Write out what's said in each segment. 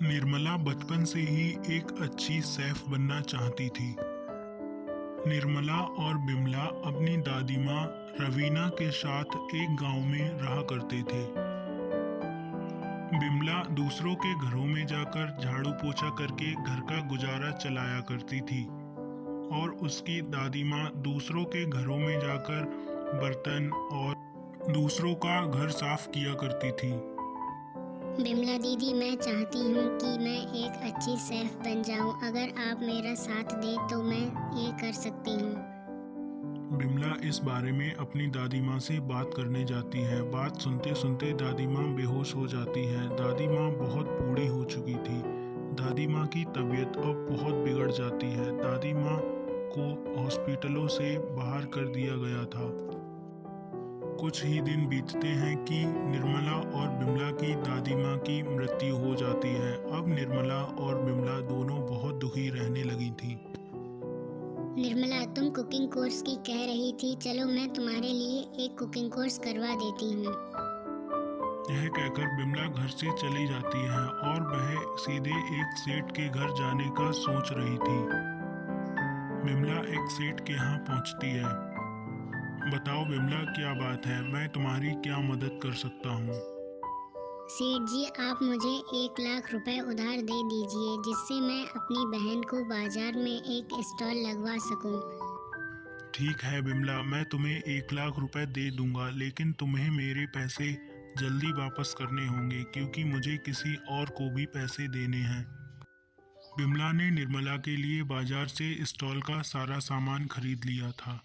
निर्मला बचपन से ही एक अच्छी शेफ बनना चाहती थी। निर्मला और बिमला अपनी दादी माँ रवीना के साथ एक गांव में रहा करते थे। बिमला दूसरों के घरों में जाकर झाड़ू पोछा करके घर का गुजारा चलाया करती थी और उसकी दादी माँ दूसरों के घरों में जाकर बर्तन और दूसरों का घर साफ किया करती थी। बिमला दीदी, मैं चाहती हूँ कि मैं एक अच्छी शेफ बन जाऊँ। अगर आप मेरा साथ दें तो मैं ये कर सकती हूँ। बिमला इस बारे में अपनी दादी माँ से बात करने जाती है। बात सुनते सुनते दादी माँ बेहोश हो जाती है। दादी माँ बहुत बूढ़ी हो चुकी थी। दादी माँ की तबीयत अब बहुत बिगड़ जाती है। दादी माँ को हॉस्पिटलों से बाहर कर दिया गया था। कुछ ही दिन बीतते हैं कि निर्मला और बिमला की दादी माँ की मृत्यु हो जाती है। अब निर्मला और बिमला दोनों बहुत दुखी रहने लगी थी। निर्मला, तुम कुकिंग कोर्स की कह रही थी, चलो मैं तुम्हारे लिए एक कुकिंग कोर्स करवा देती हूँ। यह कहकर बिमला घर से चली जाती है और वह सीधे एक सेठ के घर जाने का सोच रही थी। बिमला एक सेठ के यहाँ पहुँचती है। बताओ बिमला, क्या बात है? मैं तुम्हारी क्या मदद कर सकता हूँ? सेठ जी, आप मुझे 1 लाख रुपए उधार दे दीजिए, जिससे मैं अपनी बहन को बाजार में एक स्टॉल लगवा सकूं। ठीक है बिमला, मैं तुम्हें 1 लाख रुपए दे दूंगा, लेकिन तुम्हें मेरे पैसे जल्दी वापस करने होंगे क्योंकि मुझे किसी और को भी पैसे देने हैं। बिमला ने निर्मला के लिए बाजार से स्टॉल का सारा सामान खरीद लिया था।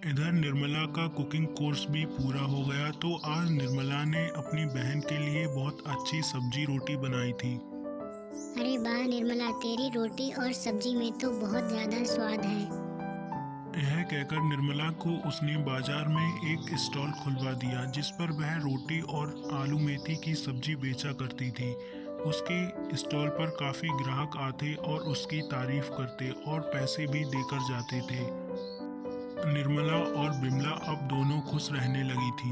इधर निर्मला का कुकिंग कोर्स भी पूरा हो गया तो आज निर्मला ने अपनी बहन के लिए बहुत अच्छी सब्जी रोटी बनाई थी। अरे वाह निर्मला, तेरी रोटी और सब्जी में तो बहुत ज्यादा स्वाद है। यह कहकर निर्मला को उसने बाजार में एक स्टॉल खुलवा दिया जिस पर वह रोटी और आलू मेथी की सब्जी बेचा करती थी। उसके स्टॉल पर काफ़ी ग्राहक आते और उसकी तारीफ करते और पैसे भी देकर जाते थे। निर्मला और बिमला अब दोनों खुश रहने लगी थी।